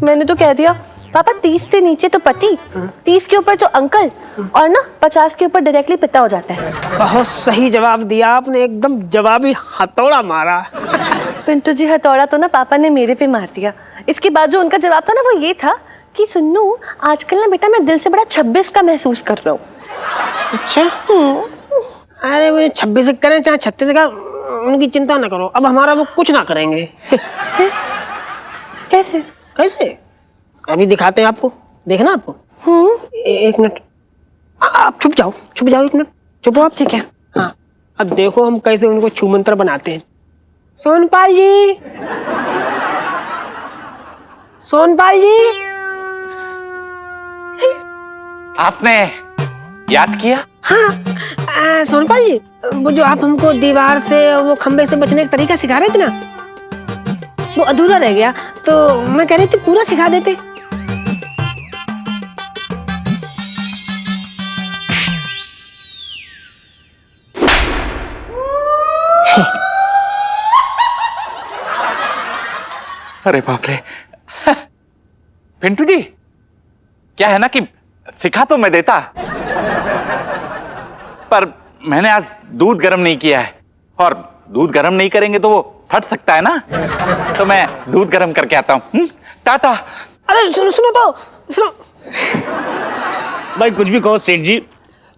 मैंने तो कह दिया पापा 30 से नीचे तो पति, 30 के ऊपर तो अंकल, और ना 50 के ऊपर डायरेक्टली पिता हो जाता है। बहुत सही जवाब दिया आपने, एकदम जवाबी हथौड़ा मारा। पिंटू जी, हथौड़ा तो ना पापा ने मेरे पे मार दिया। इसके बाद जो उनका जवाब था ना वो ये था कि सुन्नू आजकल ना बेटा मैं दिल से बड़ा 26 का महसूस कर रहा हूँ। अच्छा। अरे वो 26 करें चाहे 36 का, उनकी चिंता ना करो, अब हमारा वो कुछ ना करेंगे। कैसे? कैसे? अभी दिखाते हैं आपको, देखना आपको। एक मिनट, आप छुप जाओ एक मिनट, चुप हो आप। ठीक है। हाँ, अब देखो हम कैसे उनको छू मंत्र बनाते हैं। सोनपाल जी, सोनपाल जी। आपने याद किया? हाँ, सोनपाल जी, वो जो आप हमको दीवार से वो खंबे से बचने का तरीका सिखा रहे थे ना, वो अधूरा रह गया, तो मैं कह रही थी पूरा सिखा देते। अरे बाप रे। पिंटू जी, क्या है ना कि सिखा तो मैं देता, पर मैंने आज दूध गर्म नहीं किया है, और दूध गर्म नहीं करेंगे तो वो फट सकता है ना, तो मैं दूध गर्म करके आता हूँ। टाटा। अरे सुनो तो सुनो। भाई कुछ भी कहो सेठ जी,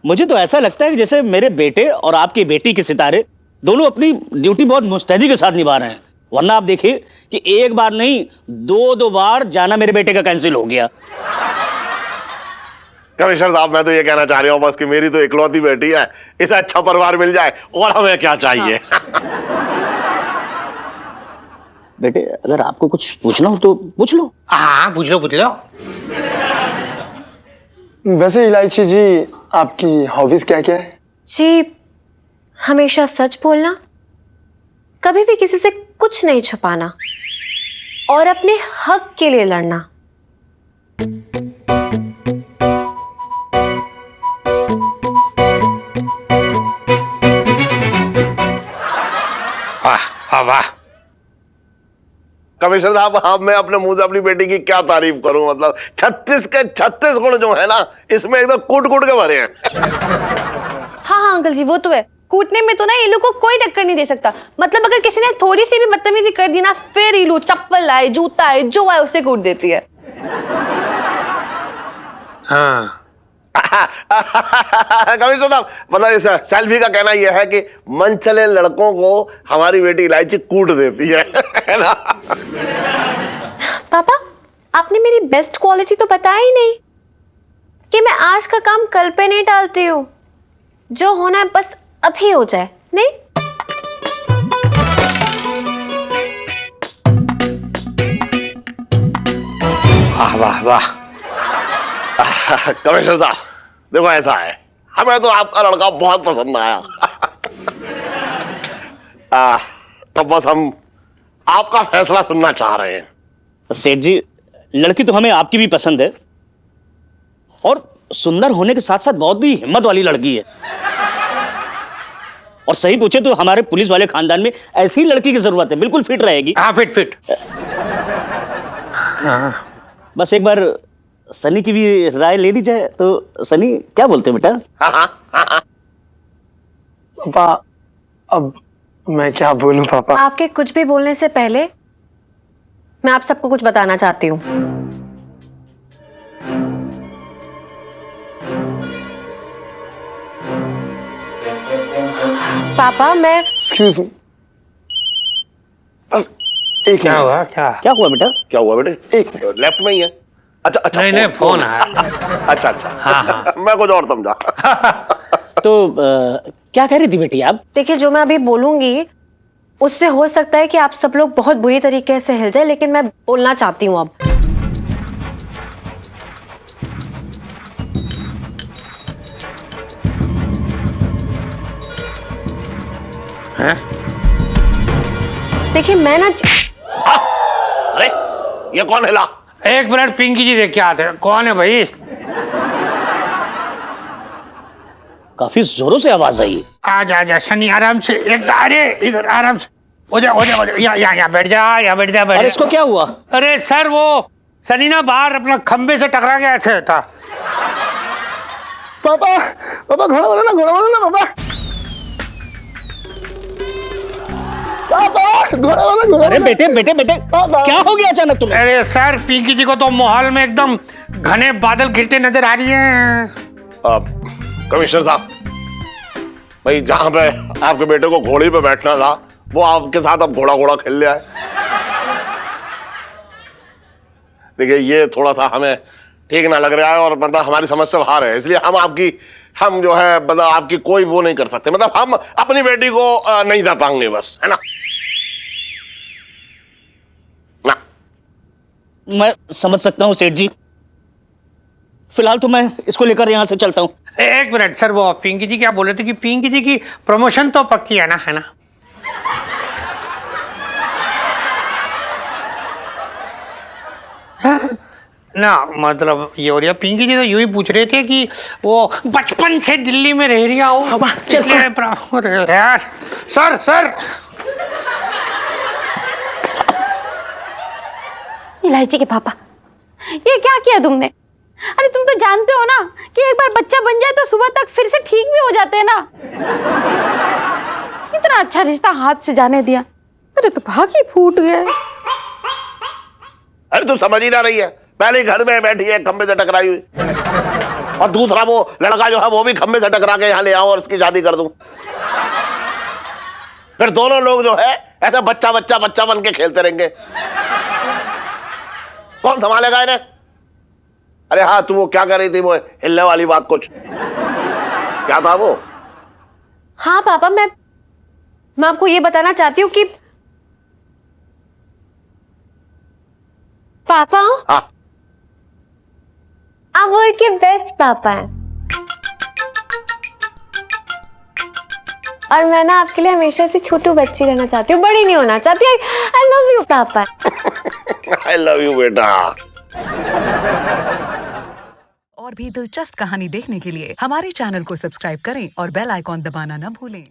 मुझे तो ऐसा लगता है कि जैसे मेरे बेटे और आपकी बेटी के सितारे दोनों अपनी ड्यूटी बहुत मुस्तैदी के साथ निभा रहे हैं, वरना आप देखिए कि एक बार नहीं दो बार जाना मेरे बेटे का कैंसिल हो गया। कमिश्नर साहब, मैं तो ये कहना चाह रहा हूँ बस कि मेरी तो इकलौती बेटी है, इसे अच्छा परिवार मिल जाए और हमें क्या चाहिए। बेटे अगर आपको कुछ पूछना हो तो पूछ लो। हाँ पूछ लो पूछ लो। वैसे इलायची जी, आपकी हॉबीज क्या क्या है? जी, हमेशा सच बोलना, कभी भी किसी से कुछ नहीं छुपाना, और अपने हक के लिए लड़ना। वाह वाह। कमिश्नर साहब, अब मैं अपने मुंह से अपनी बेटी की क्या तारीफ करूं, मतलब 36 के 36 गुण जो है ना, इसमें एकदम कूट कूट के भरे हैं। हाँ अंकल जी, वो तो है, कूटने में तो ना ये लोग को कोई टक्कर नहीं दे सकता। मतलब अगर किसी ने थोड़ी सी भी बदतमीजी कर दी ना, फिर ये लोग चप्पल आए, जूता आए, जो आए उससे कूट देती है। हाँ कमिश्नर साहब, मतलब इस सेल्फी का कहना यह है कि मन चले लड़कों को हमारी बेटी इलायची कूट देती है ना? पापा, आपने मेरी बेस्ट क्वालिटी तो बताया ही नहीं, कि मैं आज का काम कल पे नहीं टालती हूँ, जो होना है बस अभी हो जाए, नहीं? वाह वाह वाह। कमिश्नर साहब देखो, ऐसा है, हमें तो आपका लड़का बहुत पसंद आया। तो बस हम आपका फैसला सुनना चाह रहे हैं। सेठ जी, लड़की तो हमें आपकी भी पसंद है, और सुंदर होने के साथ साथ बहुत ही हिम्मत वाली लड़की है, और सही पूछे तो हमारे पुलिस वाले खानदान में ऐसी लड़की की जरूरत है, बिल्कुल फिट रहेगी। हाँ फिट फिट। बस एक बार सनी की भी राय ले ली जाए तो। सनी क्या बोलते हैं बेटा? हाँ हाँ, पापा अब मैं क्या बोलूं पापा। आपके कुछ भी बोलने से पहले मैं आप सबको कुछ बताना चाहती हूँ। पापा मैं एक्सक्यूज मी, बस एक क्या मिनट। हुआ क्या? क्या हुआ बेटा? क्या हुआ बेटे? एक मिनट। लेफ्ट में ही है। अच्छा अच्छा, नहीं नहीं फोन आया। अच्छा अच्छा, हाँ। मैं कुछ और समझा। तो क्या कह रही थी बेटी आप? देखिए, जो मैं अभी बोलूंगी उससे हो सकता है कि आप सब लोग बहुत बुरी तरीके से हिल जाए, लेकिन मैं बोलना चाहती हूँ अब। देखिए मैं ना अरे ये कौन हिला? एक मिनट, पिंकी जी देख के आते हैं। कौन है भाई? काफी जोरों से आवाज आई। आ जा सनी, आराम से। एक अरे इधर आराम से। हो जा यहाँ बैठ जा, यहाँ बैठ जा, बैठ अरे जा। इसको क्या हुआ? अरे सर, वो सनी ना बाहर अपना खंबे से टकरा गया ऐसे था। पापा पापा घोड़ा वाला ना, घोड़ा वाला ना पापा। पापा घोड़ा वाला, घोड़ा अरे वाला। बेटे बेटे बेटे, पापा। क्या हो गया अचानक तुम्हें? अरे सर, पिंकी जी को तो माहौल में एकदम घने बादल गिरते नजर आ रही हैं। कमिश्नर साहब, भाई जहाँ पे आपके बेटे को घोड़े पे बैठना था, वो आपके साथ अब घोड़ा घोड़ा खेल लिया है। देखिए ये थोड़ा सा हमें ठीक ना लग रहा है, और मतलब हमारी समझ से बाहर है, इसलिए हम जो है मतलब आपकी कोई वो नहीं कर सकते। मतलब हम अपनी बेटी को नहीं दे पाएंगे, बस, है ना? ना मैं समझ सकता हूँ सेठ जी, फिलहाल तो मैं इसको लेकर यहाँ से चलता हूँ। एक मिनट सर, वो पिंकी जी क्या बोल रहे थे कि पिंकी जी की प्रमोशन तो पक्की है ना, है ना? ना मतलब ये हो रहा, पिंकी जी तो यूं ही पूछ रहे थे कि वो बचपन से दिल्ली में रह रही हो, इसलिए यार। सर सर, इलायची के पापा, ये क्या किया तुमने? अरे तुम तो जानते हो ना कि एक बार बच्चा बन जाए तो सुबह तक फिर से ठीक भी हो जाते हैं ना। इतना अच्छा रिश्ता हाथ से जाने दिया, अरे तो भाग ही फूट गए। अरे तू समझ ही ना रही है, पहले घर में बैठी है खंबे से टकराई हुई, और दूसरा वो लड़का जो है वो भी खंबे से टकरा के यहाँ ले आओ और इसकी शादी कर दूं। फिर दोनों लोग जो है ऐसे बच्चा बच्चा बच्चा बन के खेलते रहेंगे। कौन संभालेगा इन्हें? अरे हाँ, तू वो क्या कर रही थी, वो हिलने वाली बात, कुछ क्या था वो? हाँ पापा, मैं आपको ये बताना चाहती हूँ कि पापा, हाँ, आप वर्ल्ड के बेस्ट पापा हैं, और मैं ना आपके लिए हमेशा से छोटू बच्ची रहना चाहती हूँ, बड़ी नहीं होना चाहती। आई लव यू पापा। आई लव यू बेटा। और भी दिलचस्प कहानी देखने के लिए हमारे चैनल को सब्सक्राइब करें और बेल आइकॉन दबाना न भूलें।